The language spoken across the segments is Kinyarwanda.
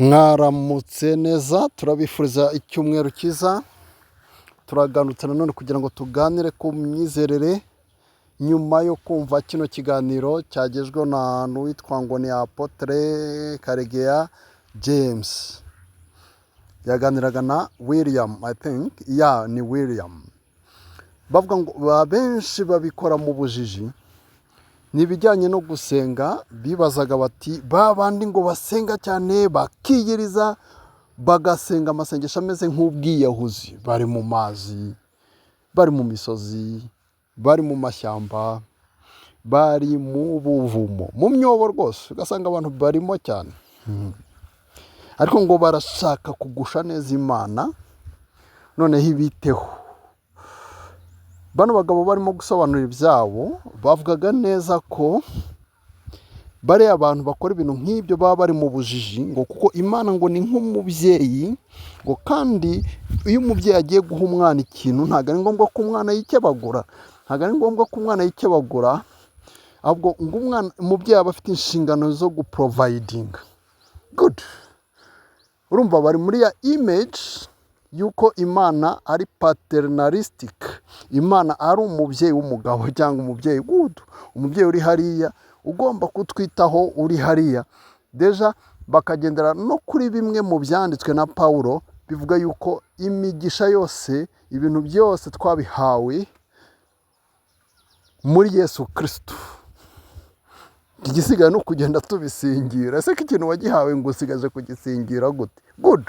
Mwaramutse neza, turabifuriza icyumweru cyiza, turaganutse nanone kugira ngo tuganire ku myizerere nyuma yo kumva kino kiganiro cyagejweho n'uwitwa ngo ni Apotre Karegeya James. Yaganiraga na William, I think, ni William. Bavuga ngo benshi babikora mu bujiji, n'ibijyanye no gusenga, bibazaga bati babandi ngo basenga cyane bakiyiriza bagasenga amasengesho ameze nk'ubwiyahuzi, bari mu mazi, bari mu misozi, bari mu mashyamba, bari mu buvumo, mu myobo rwose, ugasanga abantu barimo cyane. Ariko ngo barashaka kugusha neza Imana, noneho ibiteho. Bano bagabo barimo gusobanura ibyabo, bavugaga neza ko bariya abantu bakora ibintu nk'ibyo baba bari mu bujiji, ngo kuko Imana ngo ni nk'umubyeyi, ngo kandi iyo umubyeyi agiye guha umwana ikintu ntabwo ari ngombwa ko umwana yikebagura, ahubwo ngo umubyeyi aba afite inshingano zo guprovidinga. Good. Urumva bari muri ya image yuko Imana ari paternalistic, Imana ari umubyeyi w'umugabo cyangwa umubyeyi good, umubyeyi uri hariya ugomba kutwitaho, uri hariya. Deja bakagendera no kuri bimwe mu byanditswe na Paulo bivuga yuko imigisha yose, ibintu byose twabihawe muri Yesu Kristo. Igisigaye no kugenda tubisingira. Ese ko ikintu wagihawe ngo usigaje kugisingira gute? Good.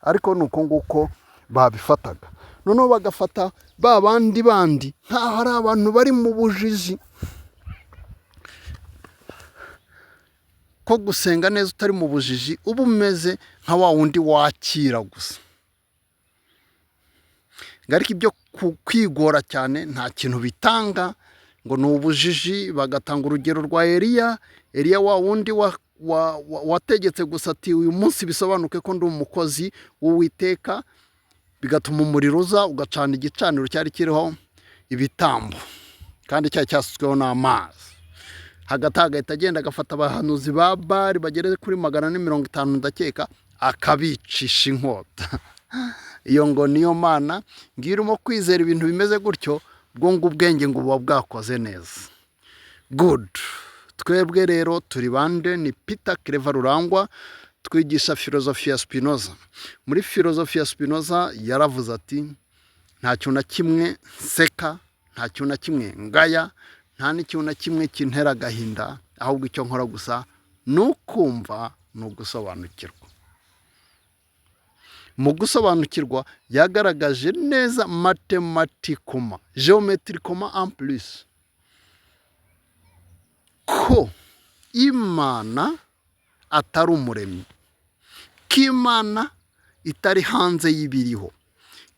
Ariko nuko nguko babifataga. Noneho bagafata ba bandi nkaho hari abantu bari mu bujiji, ko gusenga neza utari mu bujiji uba umeze nka wa wundi wakira gusa. Ariko ibyo kwigora cyane nta kintu bitanga, ngo ni ubujiji. Bagatanga urugero rwa Eliya wa wundi wategetse gusa ati uyu munsi bisobanuke ko ndi umukozi w'Uwiteka, bigatuma umuriro uza ugacana igicaniro cyari kiriho ibitambo kandi cyari cyasutsweho n'amazi. Hagati agahita agenda agafata abahanuzi ba Bali bagere kuri 450 ndakeka, akabicisha inkota. Iyo ngo niyo Mana ngirimo kwizera ibintu bimeze gutyo, bwo ngo ubwenge ngo buba bwakoze neza. Good. Twebwe rero turi bande? Ni Peter Claver Rurangwa, twigisha filozofi ya Spinoza. Muri filozofi ya Spinoza yaravuze ati nta kintu na kimwe nseka, nta kintu na kimwe ngaya, nta n'ikintu na kimwe kintera agahinda, ahubwo icyo nkora gusa ni ukumva, ni ugusobanukirwa. Mu gusobanukirwa yagaragaje neza matematikoma, geometrikoma en plus, ko Imana atari umuremyi, k'Imana itari hanze y'ibiriho,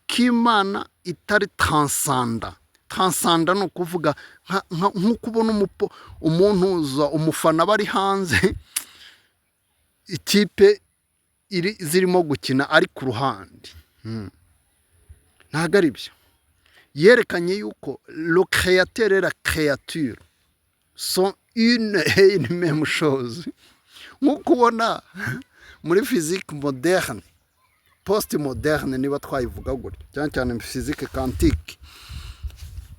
k'Imana itari transanda. Transanda ni ukuvuga nk'uko ubona umuntu umufana bari hanze, ikipe zirimo gukina ari ku ruhande. Ntabwo ari byo. Yerekanye yuko le créateur et la créature sont une et une même chose. Nk'uko ubona muri physique moderne, post moderne niba twayivuga gutyo, cyane cyane physique quantique,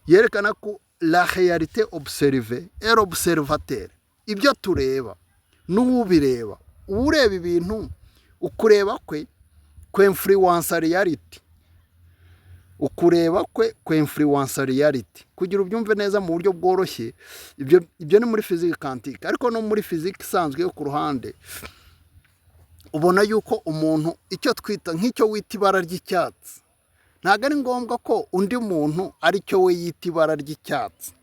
yerekana ko la réalité observée et l'observateur, ibyo tureba n'ubireba, ureba ibintu ukureba kwe influence reality, ukureba kwe influence reality. Kugira ubyumve neza mu buryo bworoshye, ibyo ni muri physique quantique. Ariko no muri physique isanzwe yo ku ruhande, ubona yuko umuntu icyo twita nk'icyo wita ibara ry'icyatsi, ntabwo ari ngombwa ko undi muntu ari cyo we yita ibara ry'icyatsi.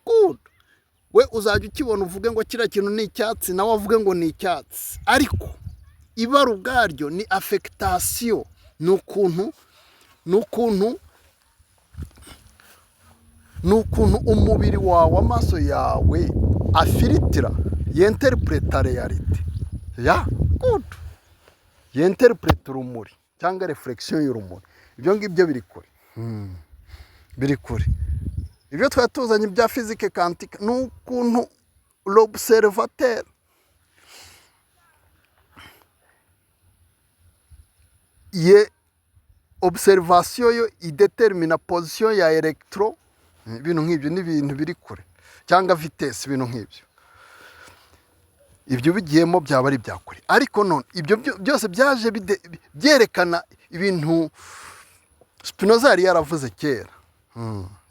Good. We uzajya ukibona uvuge ngo kiriya kintu ni icyatsi, nawe avuge ngo ni icyatsi. Ariko ibara ubwaryo ni affectation, ni ukuntu umubiri wawe, amaso yawe afilitira, yenterpreta reality. Good. Yenterpreta urumuri cyangwa reflection y'urumuri. Ibyo ngibyo biri kure. Ibyo twatuzanye bya physique quantique ni ukuntu l'observateur ye observation yo idetermina position ya electron, ibintu nk'ibyo ni ibintu biri kure, cyangwa vitesse, ibintu nk'ibyo. Ibyo bigiyemo byaba ari byakure. Ariko none ibyo byose byaje byerekana ibintu Spinoza yari yaravuze kera.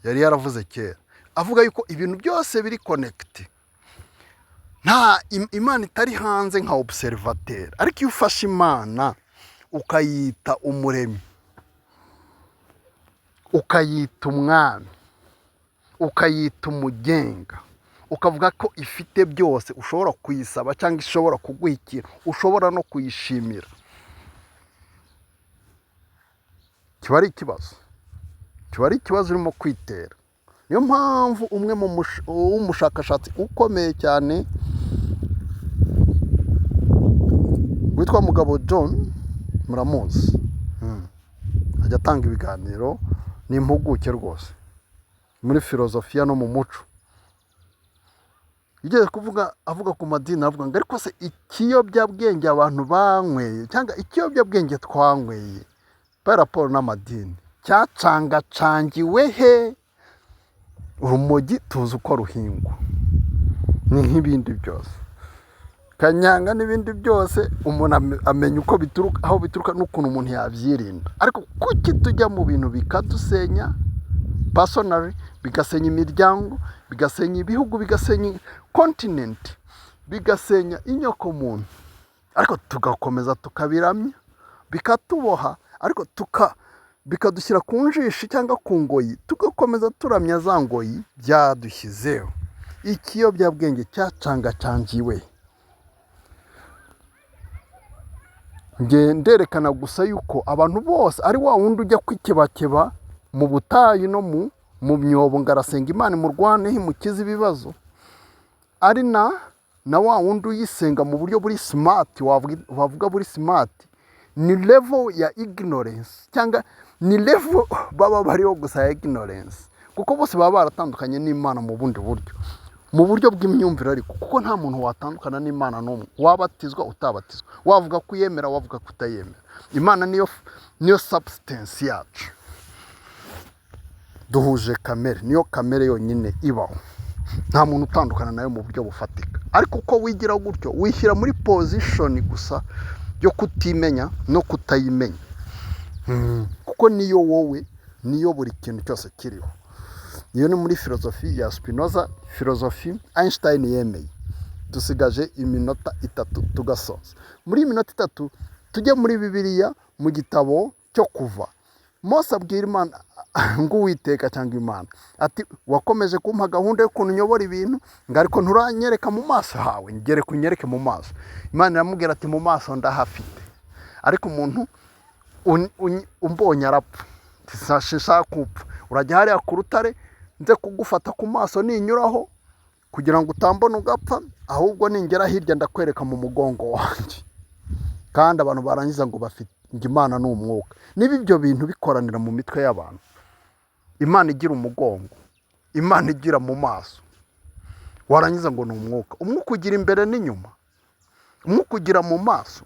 Yari yaravuze kera avuga yuko ibintu byose biri connect. Nta Imana itari hanze nka observateur. Ariko iyo ufashe Imana ukayita umuremyi, ukayita umwami, ukayita umugenga, ukavuga ko ifite byose, ushobora kuyisaba cyangwa ishobora kuguhikira, ushobora no kuyishimira, kiba ari ikibazo urimo kwitera. Niyo mpamvu umwe w'umushakashatsi ukomeye cyane witwa Mugabo John, muramuzi, ajya atanga ibiganiro, ni impuguke rwose muri filozofiya no mu muco. Yigeze avuga ku madini, avuga ngo ariko se ikiyobyabwenge abantu banyweye cyangwa ikiyobyabwenge twanyweye par rapport n'amadini cyacangacangiwe he? Urumogi tuzi uko ruhingwa, ni nk'ibindi byose, kanyanga n'ibindi byose umuntu amenya uko bituruka, aho bituruka n'ukuntu umuntu yabyirinda. Ariko kuki tujya mu bintu bikadusenya personally, bigasenya imiryango, bigasenya ibihugu, bigasenya continent, bigasenya inyoko muntu, ariko tugakomeza tukabiramya, bikatuboha, ariko bikadushyira ku njishi cyangwa ku ngoyi, tugakomeza turamya za ngoyi byadushyizeho. Ikiyobyabwenge cyacangacangiwe. Nderekana gusa yuko abantu bose ari wa wundi ujya kwikebakeba mu butayu no mu myobo ngo arasenga Imana imurwaneho imukize ibibazo, ari na wa wundi uyisenga mu buryo buri smart, wavuga buri smart. Ni level ya ignorance, cyangwa ni level baba bariho gusa ya ignorance, kuko bose baba baratandukanye n'Imana mu bundi buryo, mu buryo bw'imyumvire. Ariko kuko nta muntu watandukana n'Imana n'umwe, wabatizwa utabatizwa, wavuga ko uyemera, wavuga ko utayemera. Imana niyo substance yacu, duhuje kamere, niyo kamere yonyine ibaho, nta muntu utandukana nayo mu buryo bufatika. Ariko uko wigira gutyo wishyira muri position gusa yo kutimenya no kutayimenya, kuko niyo wowe, niyo buri kintu cyose kiriho. Iyo ni muri filozofi ya Spinoza, filozofi Einstein yemeye. Dusigaje iminota 3 tugasoza. Muri iminota 3 tujye muri Bibiliya mu gitabo cyo Kuva. Mose abwira Imana ngo Uwiteka cyangwa Imana ati, wakomeje kumpa gahunda yo kuntu nyobora ibintu, ngo ariko nturanyereka mu maso hawe, ngere kunyereke mu maso. Imana iramubwira ati, mu maso ndahafite, ariko umuntu umbonye arapfa, sishaka kupfa. Urajya hariya ku rutare, nze kugufata ku maso ninyuraho kugira ngo utambona ugapfa, ahubwo ningera hirya ndakwereka mu mugongo wanjye. Kandi abantu barangiza ngo bafite Imana ni umwuka. Niba ibyo bintu bikoranira mu mitwe y'abantu, Imana igira umugongo, Imana igira mu maso, warangiza ngo ni umwuka. Umwuka ugira imbere n'inyuma, umwuka ugira mu maso.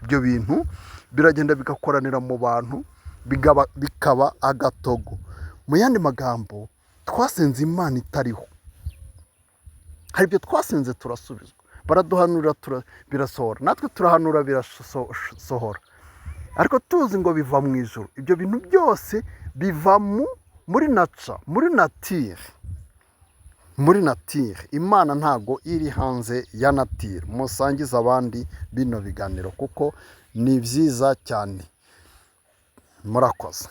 Ibyo bintu biragenda bigakoranira mu bantu, bikaba agatogo. Mu yandi magambo, twasenze Imana itariho. Hari ibyo twasenze turasubizwa, baraduhanura birasohora, natwe turahanura birasohora, ariko tuzi ngo biva mu ijuru. Ibyo bintu byose biva muri nature. Imana ntago iri hanze ya nature. Musangize abandi bino biganiro kuko ni byiza cyane. Murakoze.